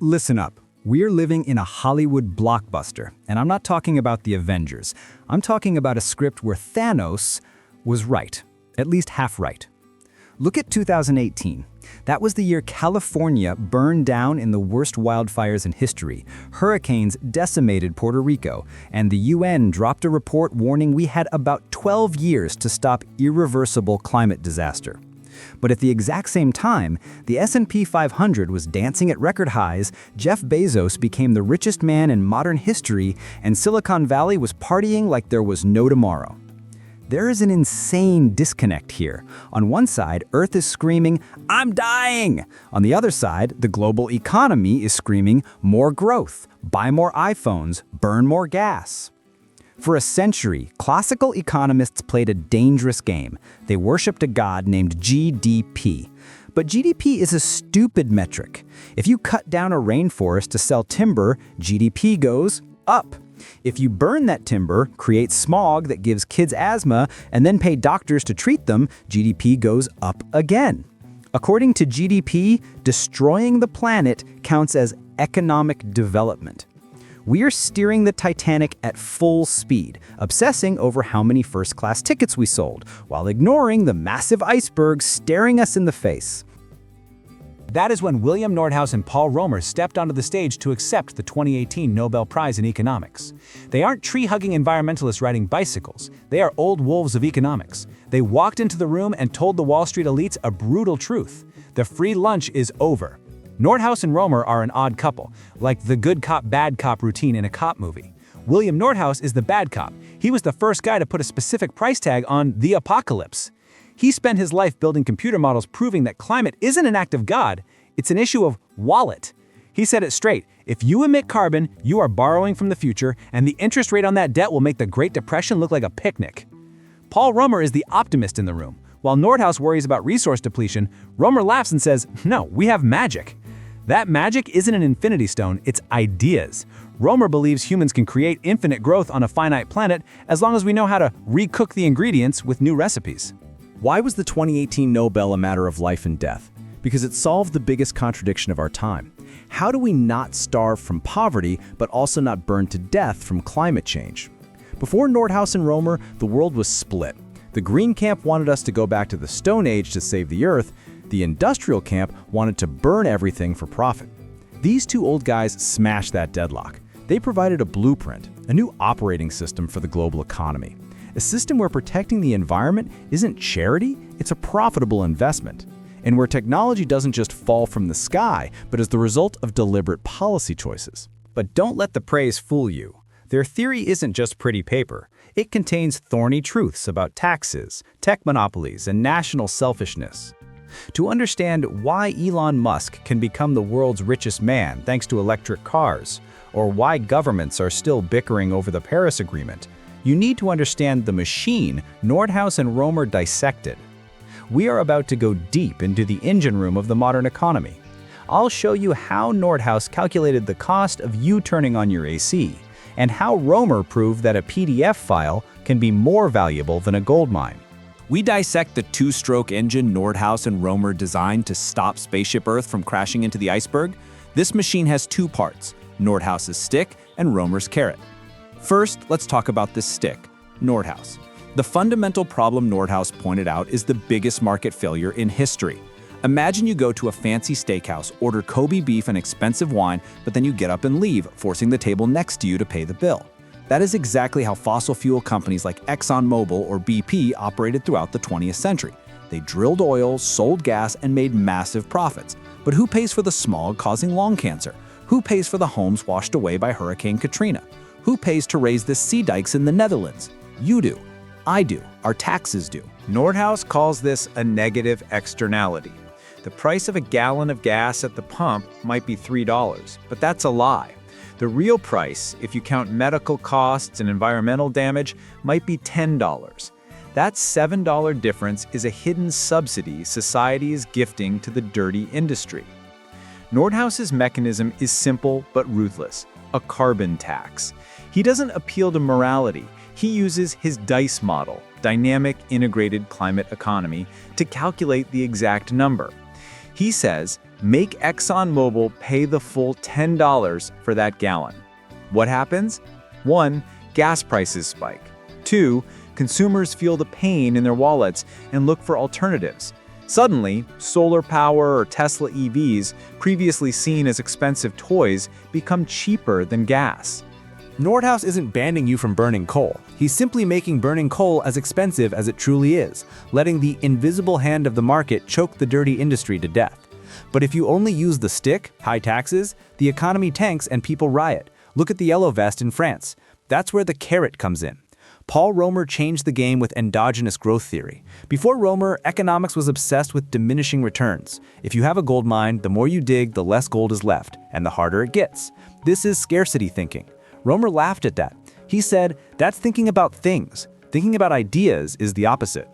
Listen up. We're living in a Hollywood blockbuster, and I'm not talking about the Avengers. I'm talking about a script where Thanos was right, at least half right. Look at 2018. That was the year California burned down in the worst wildfires in history. Hurricanes decimated Puerto Rico, and the UN dropped a report warning we had about 12 years to stop irreversible climate disaster. But at the exact same time, the S&P 500 was dancing at record highs, Jeff Bezos became the richest man in modern history, and Silicon Valley was partying like there was no tomorrow. There is an insane disconnect here. On one side, Earth is screaming, "I'm dying!" On the other side, the global economy is screaming, "More growth, buy more iPhones, burn more gas." For a century, classical economists played a dangerous game. They worshipped a god named GDP. But GDP is a stupid metric. If you cut down a rainforest to sell timber, GDP goes up. If you burn that timber, create smog that gives kids asthma, and then pay doctors to treat them, GDP goes up again. According to GDP, destroying the planet counts as economic development. We're steering the Titanic at full speed, obsessing over how many first-class tickets we sold, while ignoring the massive iceberg staring us in the face. That is when William Nordhaus and Paul Romer stepped onto the stage to accept the 2018 Nobel Prize in Economics. They aren't tree-hugging environmentalists riding bicycles. They are old wolves of economics. They walked into the room and told the Wall Street elites a brutal truth. The free lunch is over. Nordhaus and Romer are an odd couple, like the good cop, bad cop routine in a cop movie. William Nordhaus is the bad cop. He was the first guy to put a specific price tag on the apocalypse. He spent his life building computer models proving that climate isn't an act of God, it's an issue of wallet. He said it straight, if you emit carbon, you are borrowing from the future, and the interest rate on that debt will make the Great Depression look like a picnic. Paul Romer is the optimist in the room. While Nordhaus worries about resource depletion, Romer laughs and says, no, we have magic. That magic isn't an infinity stone, it's ideas. Romer believes humans can create infinite growth on a finite planet as long as we know how to recook the ingredients with new recipes. Why was the 2018 Nobel a matter of life and death? Because it solved the biggest contradiction of our time. How do we not starve from poverty, but also not burn to death from climate change? Before Nordhaus and Romer, the world was split. The Green camp wanted us to go back to the Stone Age to save the Earth. The industrial camp wanted to burn everything for profit. These two old guys smashed that deadlock. They provided a blueprint, a new operating system for the global economy. A system where protecting the environment isn't charity, it's a profitable investment. And where technology doesn't just fall from the sky, but is the result of deliberate policy choices. But don't let the praise fool you. Their theory isn't just pretty paper. It contains thorny truths about taxes, tech monopolies, and national selfishness. To understand why Elon Musk can become the world's richest man thanks to electric cars, or why governments are still bickering over the Paris Agreement, you need to understand the machine Nordhaus and Romer dissected. We are about to go deep into the engine room of the modern economy. I'll show you how Nordhaus calculated the cost of you turning on your AC, and how Romer proved that a PDF file can be more valuable than a gold mine. We dissect the two-stroke engine Nordhaus and Romer designed to stop Spaceship Earth from crashing into the iceberg. This machine has two parts, Nordhaus's stick and Romer's carrot. First, let's talk about this stick, Nordhaus. The fundamental problem Nordhaus pointed out is the biggest market failure in history. Imagine you go to a fancy steakhouse, order Kobe beef and expensive wine, but then you get up and leave, forcing the table next to you to pay the bill. That is exactly how fossil fuel companies like ExxonMobil or BP operated throughout the 20th century. They drilled oil, sold gas, and made massive profits. But who pays for the smog causing lung cancer? Who pays for the homes washed away by Hurricane Katrina? Who pays to raise the sea dikes in the Netherlands? You do. I do. Our taxes do. Nordhaus calls this a negative externality. The price of a gallon of gas at the pump might be $3, but that's a lie. The real price, if you count medical costs and environmental damage, might be $10. That $7 difference is a hidden subsidy society is gifting to the dirty industry. Nordhaus's mechanism is simple but ruthless, a carbon tax. He doesn't appeal to morality. He uses his DICE model, Dynamic Integrated Climate Economy, to calculate the exact number. He says, Make ExxonMobil pay the full $10 for that gallon. What happens? 1. Gas prices spike. 2. Consumers feel the pain in their wallets and look for alternatives. Suddenly, solar power or Tesla EVs, previously seen as expensive toys, become cheaper than gas. Nordhaus isn't banning you from burning coal. He's simply making burning coal as expensive as it truly is, letting the invisible hand of the market choke the dirty industry to death. But if you only use the stick, high taxes, the economy tanks and people riot. Look at the yellow vest in France. That's where the carrot comes in. Paul Romer changed the game with endogenous growth theory. Before Romer, economics was obsessed with diminishing returns. If you have a gold mine, the more you dig, the less gold is left, and the harder it gets. This is scarcity thinking. Romer laughed at that. He said, that's thinking about things. Thinking about ideas is the opposite.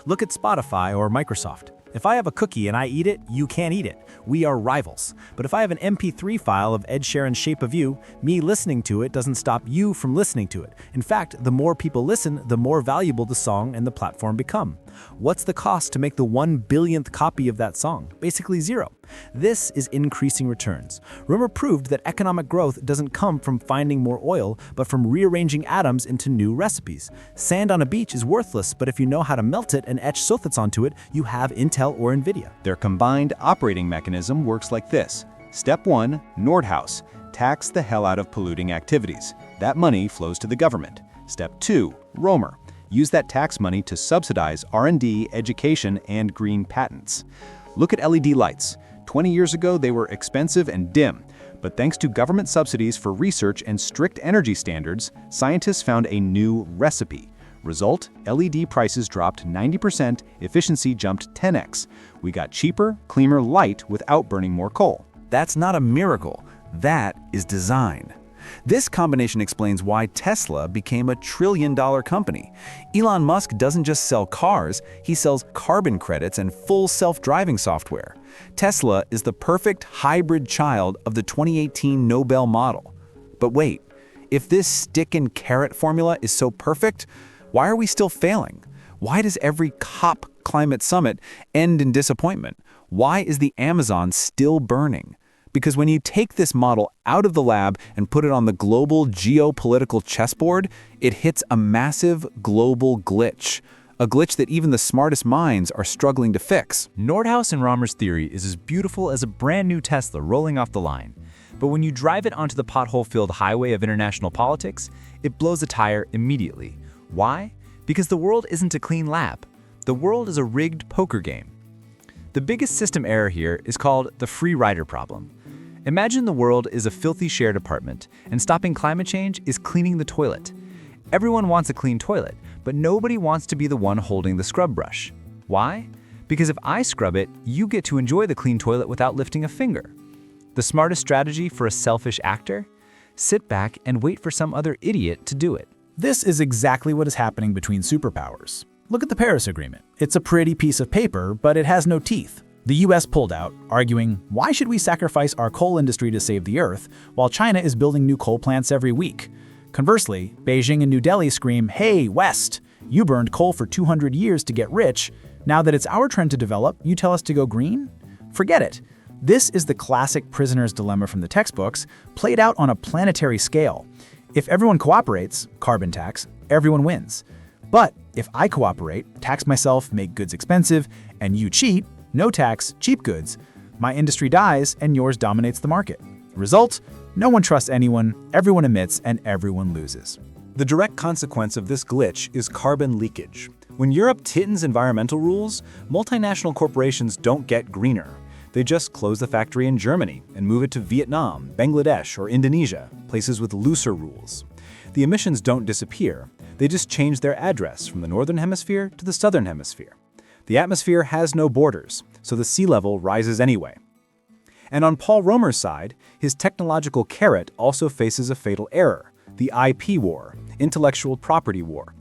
Look at Spotify or Microsoft. If I have a cookie and I eat it, you can't eat it. We are rivals. But if I have an MP3 file of Ed Sheeran's Shape of You, me listening to it doesn't stop you from listening to it. In fact, the more people listen, the more valuable the song and the platform become. What's the cost to make the 1 billionth copy of that song? Basically zero. This is increasing returns. Romer proved that economic growth doesn't come from finding more oil, but from rearranging atoms into new recipes. Sand on a beach is worthless, but if you know how to melt it and etch sulfates onto it, you have Intel or Nvidia. Their combined operating mechanism works like this. Step 1, Nordhaus. Tax the hell out of polluting activities. That money flows to the government. Step 2, Romer. Use that tax money to subsidize R&D, education, and green patents. Look at LED lights. 20 years ago, they were expensive and dim. But thanks to government subsidies for research and strict energy standards, scientists found a new recipe. Result, LED prices dropped 90%, efficiency jumped 10x. We got cheaper, cleaner light without burning more coal. That's not a miracle. That is design. This combination explains why Tesla became a trillion-dollar company. Elon Musk doesn't just sell cars, he sells carbon credits and full self-driving software. Tesla is the perfect hybrid child of the 2018 Nobel model. But wait, if this stick and carrot formula is so perfect, why are we still failing? Why does every COP climate summit end in disappointment? Why is the Amazon still burning? Because when you take this model out of the lab and put it on the global geopolitical chessboard, it hits a massive global glitch. A glitch that even the smartest minds are struggling to fix. Nordhaus and Romer's theory is as beautiful as a brand new Tesla rolling off the line. But when you drive it onto the pothole-filled highway of international politics, it blows a tire immediately. Why? Because the world isn't a clean lab. The world is a rigged poker game. The biggest system error here is called the free rider problem. Imagine the world is a filthy shared apartment, and stopping climate change is cleaning the toilet. Everyone wants a clean toilet, but nobody wants to be the one holding the scrub brush. Why? Because if I scrub it, you get to enjoy the clean toilet without lifting a finger. The smartest strategy for a selfish actor? Sit back and wait for some other idiot to do it. This is exactly what is happening between superpowers. Look at the Paris Agreement. It's a pretty piece of paper, but it has no teeth. The US pulled out, arguing, why should we sacrifice our coal industry to save the Earth, while China is building new coal plants every week? Conversely, Beijing and New Delhi scream, hey, West, you burned coal for 200 years to get rich. Now that it's our trend to develop, you tell us to go green? Forget it. This is the classic prisoner's dilemma from the textbooks, played out on a planetary scale. If everyone cooperates, carbon tax, everyone wins. But if I cooperate, tax myself, make goods expensive, and you cheat, no tax, cheap goods, my industry dies and yours dominates the market. Result, no one trusts anyone, everyone emits, and everyone loses. The direct consequence of this glitch is carbon leakage. When Europe tightens environmental rules, multinational corporations don't get greener. They just close the factory in Germany and move it to Vietnam, Bangladesh, or Indonesia, places with looser rules. The emissions don't disappear. They just change their address from the northern hemisphere to the southern hemisphere. The atmosphere has no borders, so the sea level rises anyway. And on Paul Romer's side, his technological carrot also faces a fatal error, the IP war, intellectual property war.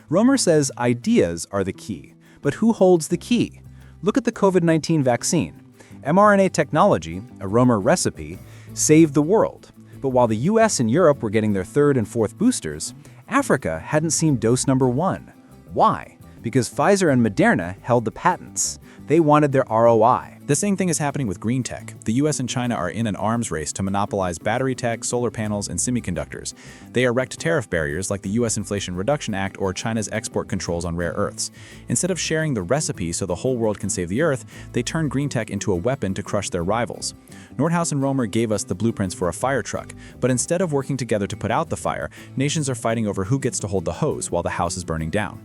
Romer says ideas are the key, but who holds the key? Look at the COVID-19 vaccine. mRNA technology, a Romer recipe, saved the world. But while the US and Europe were getting their third and fourth boosters, Africa hadn't seen dose number 1. Why? because Pfizer and Moderna held the patents. They wanted their ROI. The same thing is happening with green tech. The US and China are in an arms race to monopolize battery tech, solar panels, and semiconductors. They erect tariff barriers like the US Inflation Reduction Act or China's export controls on rare earths. Instead of sharing the recipe so the whole world can save the earth, they turn green tech into a weapon to crush their rivals. Nordhaus and Romer gave us the blueprints for a fire truck, but instead of working together to put out the fire, nations are fighting over who gets to hold the hose while the house is burning down.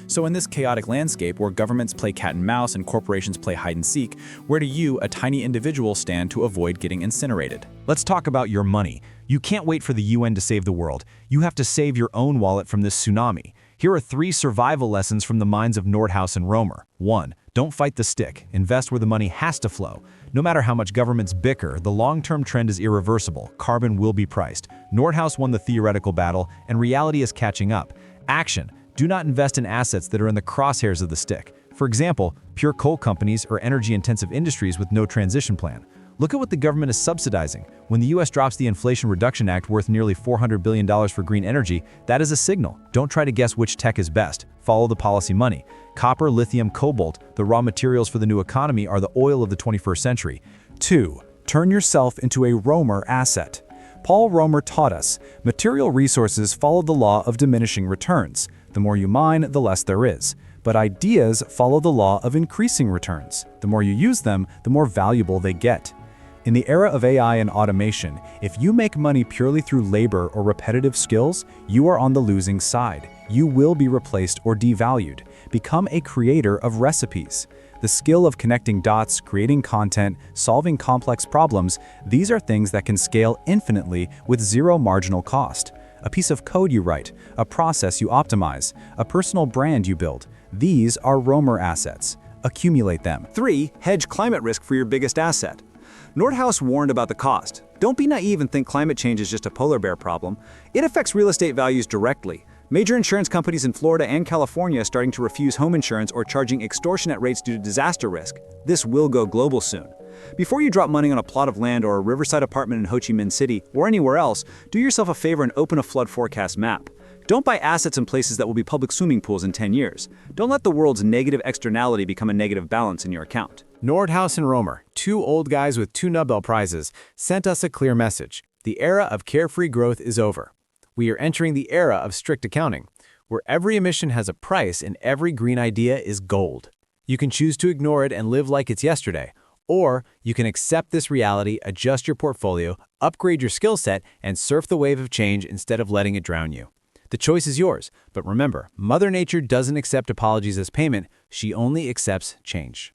So in this chaotic landscape where governments play cat and mouse and corporations play hide and seek, where do you, a tiny individual, stand to avoid getting incinerated? Let's talk about your money. You can't wait for the UN to save the world. You have to save your own wallet from this tsunami. Here are 3 survival lessons from the minds of Nordhaus and Romer. 1. Don't fight the stick. Invest where the money has to flow. No matter how much governments bicker, the long-term trend is irreversible. Carbon will be priced. Nordhaus won the theoretical battle, and reality is catching up. Action. Do not invest in assets that are in the crosshairs of the stick. For example, pure coal companies or energy-intensive industries with no transition plan. Look at what the government is subsidizing. When the US drops the Inflation Reduction Act worth nearly $400 billion for green energy, that is a signal. Don't try to guess which tech is best. Follow the policy money. Copper, lithium, cobalt, the raw materials for the new economy, are the oil of the 21st century. 2. Turn yourself into a Romer asset. Paul Romer taught us, material resources follow the law of diminishing returns. The more you mine, the less there is. But ideas follow the law of increasing returns. The more you use them, the more valuable they get. In the era of AI and automation, if you make money purely through labor or repetitive skills, you are on the losing side. You will be replaced or devalued. Become a creator of recipes. The skill of connecting dots, creating content, solving complex problems, these are things that can scale infinitely with zero marginal cost. A piece of code you write, a process you optimize, a personal brand you build. These are Romer assets. Accumulate them. 3. Hedge climate risk for your biggest asset. Nordhaus warned about the cost. Don't be naive and think climate change is just a polar bear problem. It affects real estate values directly. Major insurance companies in Florida and California are starting to refuse home insurance or charging extortionate rates due to disaster risk. This will go global soon. Before you drop money on a plot of land or a riverside apartment in Ho Chi Minh City or anywhere else, do yourself a favor and open a flood forecast map. Don't buy assets in places that will be public swimming pools in 10 years. Don't let the world's negative externality become a negative balance in your account. Nordhaus and Romer, 2 old guys with 2 Nobel Prizes, sent us a clear message. The era of carefree growth is over. We are entering the era of strict accounting, where every emission has a price and every green idea is gold. You can choose to ignore it and live like it's yesterday, or you can accept this reality, adjust your portfolio, upgrade your skill set, and surf the wave of change instead of letting it drown you. The choice is yours, but remember, Mother Nature doesn't accept apologies as payment, she only accepts change.